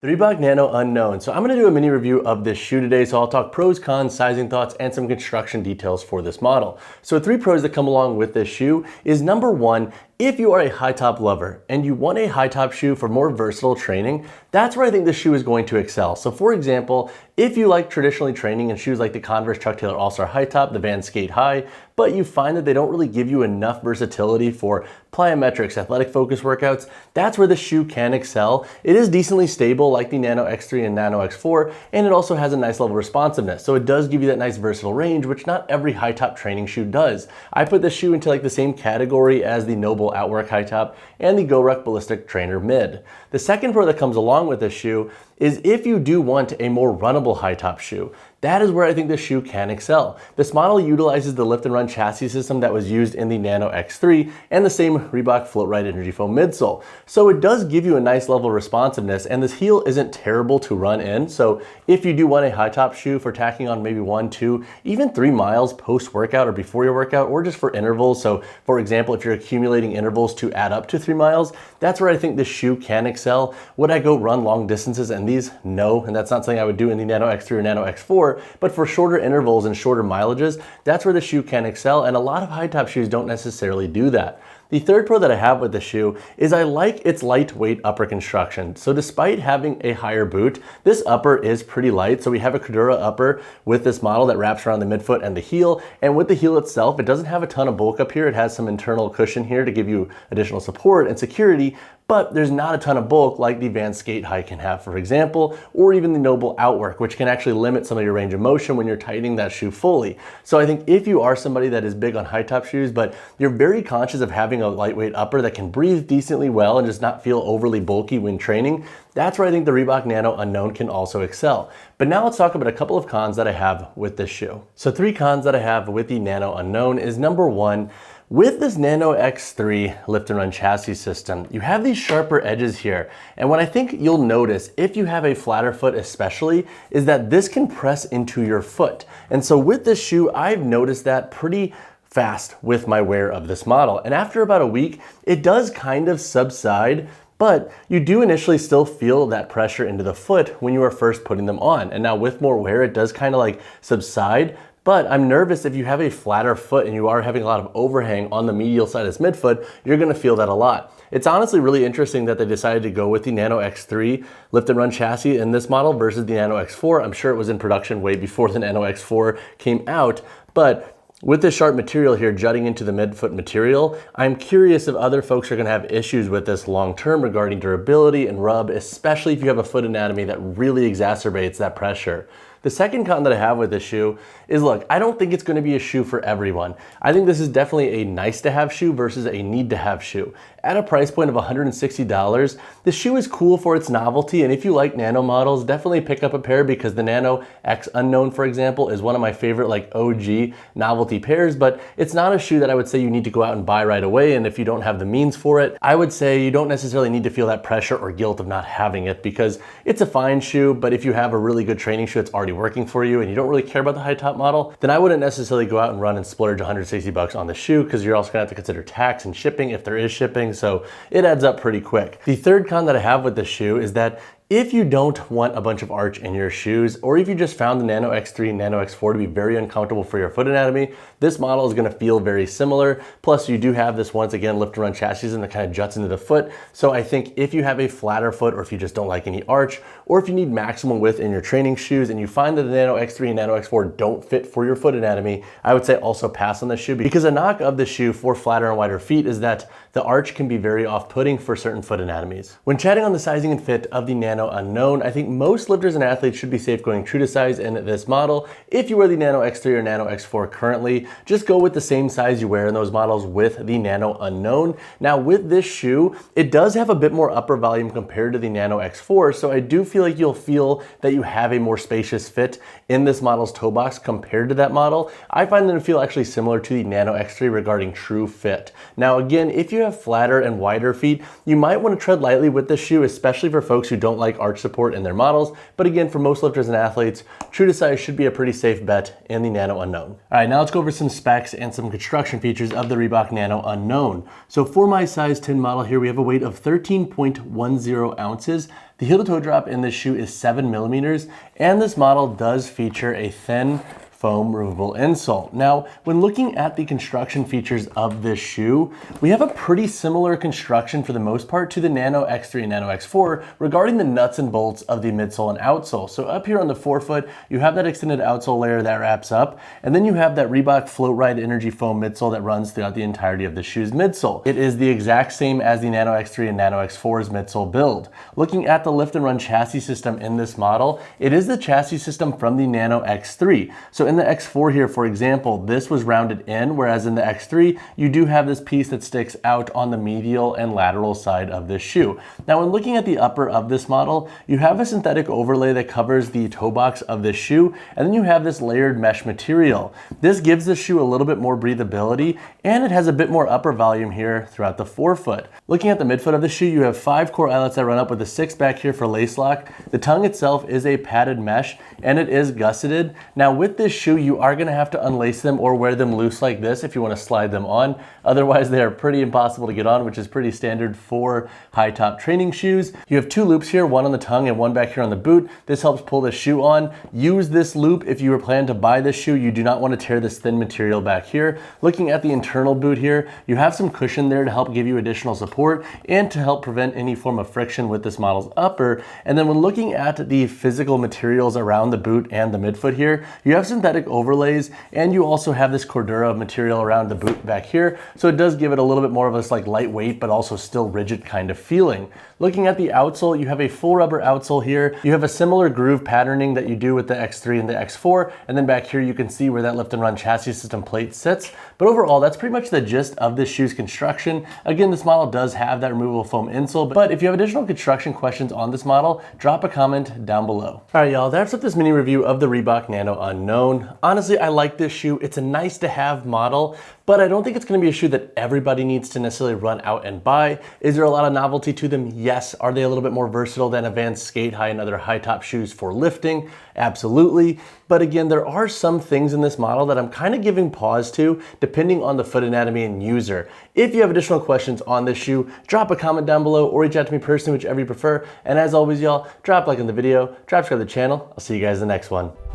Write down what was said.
The Reebok Nano Unknown. So I'm going to do a mini review of this shoe today. So I'll talk pros, cons, sizing thoughts, and some construction details for this model. So 3 pros that come along with this shoe is number 1, if you are a high top lover and you want a high top shoe for more versatile training, that's where I think this shoe is going to excel. So for example, if you like traditionally training in shoes like the Converse Chuck Taylor All-Star High Top, the Vans Skate High, but you find that they don't really give you enough versatility for plyometrics, athletic focus workouts, that's where the shoe can excel. It is decently stable like the Nano X3 and Nano X4, and it also has a nice level of responsiveness. So it does give you that nice versatile range, which not every high top training shoe does. I put this shoe into like the same category as the Noble Outwork High Top and the GoRuck Ballistic Trainer Mid. The second pro that comes along with this shoe is if you do want a more runnable high top shoe. That is where I think this shoe can excel. This model utilizes the lift and run chassis system that was used in the Nano X3 and the same Reebok Float Ride Energy Foam midsole. So it does give you a nice level of responsiveness, and this heel isn't terrible to run in. So if you do want a high top shoe for tacking on maybe 1, 2, even 3 miles post workout or before your workout, or just for intervals. So for example, if you're accumulating intervals to add up to 3 miles, that's where I think this shoe can excel. Would I go run long distances in these? No, and that's not something I would do in the Nano X3 or Nano X4. But for shorter intervals and shorter mileages, that's where the shoe can excel, and a lot of high top shoes don't necessarily do that. The third pro that I have with the shoe is I like its lightweight upper construction. So despite having a higher boot, this upper is pretty light. So we have a Cordura upper with this model that wraps around the midfoot and the heel. And with the heel itself, it doesn't have a ton of bulk up here. It has some internal cushion here to give you additional support and security, but there's not a ton of bulk like the Vans Skate High can have, for example, or even the Noble Outwork, which can actually limit some of your range of motion when you're tightening that shoe fully. So I think if you are somebody that is big on high top shoes, but you're very conscious of having a lightweight upper that can breathe decently well and just not feel overly bulky when training, that's where I think the Reebok Nano Unknown can also excel. But now let's talk about a couple of cons that I have with this shoe. So 3 cons that I have with the Nano Unknown is number 1, with this Nano X3 lift and run chassis system, you have these sharper edges here. And what I think you'll notice if you have a flatter foot especially, is that this can press into your foot. And so with this shoe, I've noticed that pretty fast with my wear of this model. And after about a week, it does kind of subside, but you do initially still feel that pressure into the foot when you are first putting them on. And now with more wear, it does kind of like subside. But I'm nervous if you have a flatter foot and you are having a lot of overhang on the medial side of this midfoot, you're gonna feel that a lot. It's honestly really interesting that they decided to go with the Nano X3 lift and run chassis in this model versus the Nano X4. I'm sure it was in production way before the Nano X4 came out, but with this sharp material here jutting into the midfoot material, I'm curious if other folks are gonna have issues with this long term regarding durability and rub, especially if you have a foot anatomy that really exacerbates that pressure. The second con that I have with this shoe is, look, I don't think it's gonna be a shoe for everyone. I think this is definitely a nice to have shoe versus a need to have shoe. At a price point of $160, the shoe is cool for its novelty, and if you like Nano models, definitely pick up a pair because the Nano X Unknown, for example, is one of my favorite like OG novelty pairs, but it's not a shoe that I would say you need to go out and buy right away, and if you don't have the means for it, I would say you don't necessarily need to feel that pressure or guilt of not having it because it's a fine shoe, but if you have a really good training shoe that's already working for you and you don't really care about the high top model, then I wouldn't necessarily go out and run and splurge 160 bucks on the shoe because you're also gonna have to consider tax and shipping if there is shipping, so it adds up pretty quick. The third con that I have with this shoe is that if you don't want a bunch of arch in your shoes, or if you just found the Nano X3 and Nano X4 to be very uncomfortable for your foot anatomy, this model is gonna feel very similar. Plus you do have this, once again, lift and run chassis and that kind of juts into the foot. So I think if you have a flatter foot, or if you just don't like any arch, or if you need maximum width in your training shoes and you find that the Nano X3 and Nano X4 don't fit for your foot anatomy, I would say also pass on the shoe, because a knock of the shoe for flatter and wider feet is that the arch can be very off-putting for certain foot anatomies. When chatting on the sizing and fit of the Nano Unknown, I think most lifters and athletes should be safe going true to size in this model. If you wear the Nano X3 or Nano X4 currently, just go with the same size you wear in those models with the Nano Unknown. Now with this shoe, it does have a bit more upper volume compared to the Nano X4, so I do feel like you'll feel that you have a more spacious fit in this model's toe box compared to that model. I find them to feel actually similar to the Nano X3 regarding true fit. Now again, if you have flatter and wider feet, you might want to tread lightly with this shoe, especially for folks who don't like like arch support in their models, but again, for most lifters and athletes, true to size should be a pretty safe bet in the Nano Unknown. All right, now let's go over some specs and some construction features of the Reebok Nano Unknown. So for my size 10 model here, we have a weight of 13.10 ounces. The heel to toe drop in this shoe is 7 millimeters, and this model does feature a thin foam removable insole. Now, when looking at the construction features of this shoe, we have a pretty similar construction for the most part to the Nano X3 and Nano X4 regarding the nuts and bolts of the midsole and outsole. So up here on the forefoot, you have that extended outsole layer that wraps up, and then you have that Reebok Float Ride Energy Foam midsole that runs throughout the entirety of the shoe's midsole. It is the exact same as the Nano X3 and Nano X4's midsole build. Looking at the lift and run chassis system in this model, it is the chassis system from the Nano X3. So in the X4 here, for example, this was rounded in, whereas in the X3, you do have this piece that sticks out on the medial and lateral side of this shoe. Now, when looking at the upper of this model, you have a synthetic overlay that covers the toe box of this shoe, and then you have this layered mesh material. This gives the shoe a little bit more breathability, and it has a bit more upper volume here throughout the forefoot. Looking at the midfoot of the shoe, you have 5 core eyelets that run up with a 6 back here for lace lock. The tongue itself is a padded mesh, and it is gusseted. Now, with this shoe, you are gonna have to unlace them or wear them loose like this if you wanna slide them on. Otherwise, they are pretty impossible to get on, which is pretty standard for high top training shoes. You have 2 loops here, one on the tongue and one back here on the boot. This helps pull the shoe on. Use this loop if you were planning to buy this shoe. You do not wanna tear this thin material back here. Looking at the internal boot here, you have some cushion there to help give you additional support and to help prevent any form of friction with this model's upper. And then when looking at the physical materials around the boot and the midfoot here, you have synthetic overlays, and you also have this Cordura material around the boot back here, so it does give it a little bit more of this like lightweight but also still rigid kind of feeling. Looking at the outsole, you have a full rubber outsole here. You have a similar groove patterning that you do with the X3 and the X4, and then back here you can see where that lift and run chassis system plate sits. But overall, that's pretty much the gist of this shoe's construction. Again, this model does have that removable foam insole, but if you have additional construction questions on this model, drop a comment down below. All right, y'all, that's this mini review of the Reebok Nano Unknown. Honestly, I like this shoe. It's a nice to have model, but I don't think it's gonna be a shoe that everybody needs to necessarily run out and buy. Is there a lot of novelty to them? Yes. Are they a little bit more versatile than Advanced Skate High and other high top shoes for lifting? Absolutely. But again, there are some things in this model that I'm kind of giving pause to depending on the foot anatomy and user. If you have additional questions on this shoe, drop a comment down below or reach out to me personally, whichever you prefer. And as always, y'all, drop a like on the video, subscribe to the channel. I'll see you guys in the next one.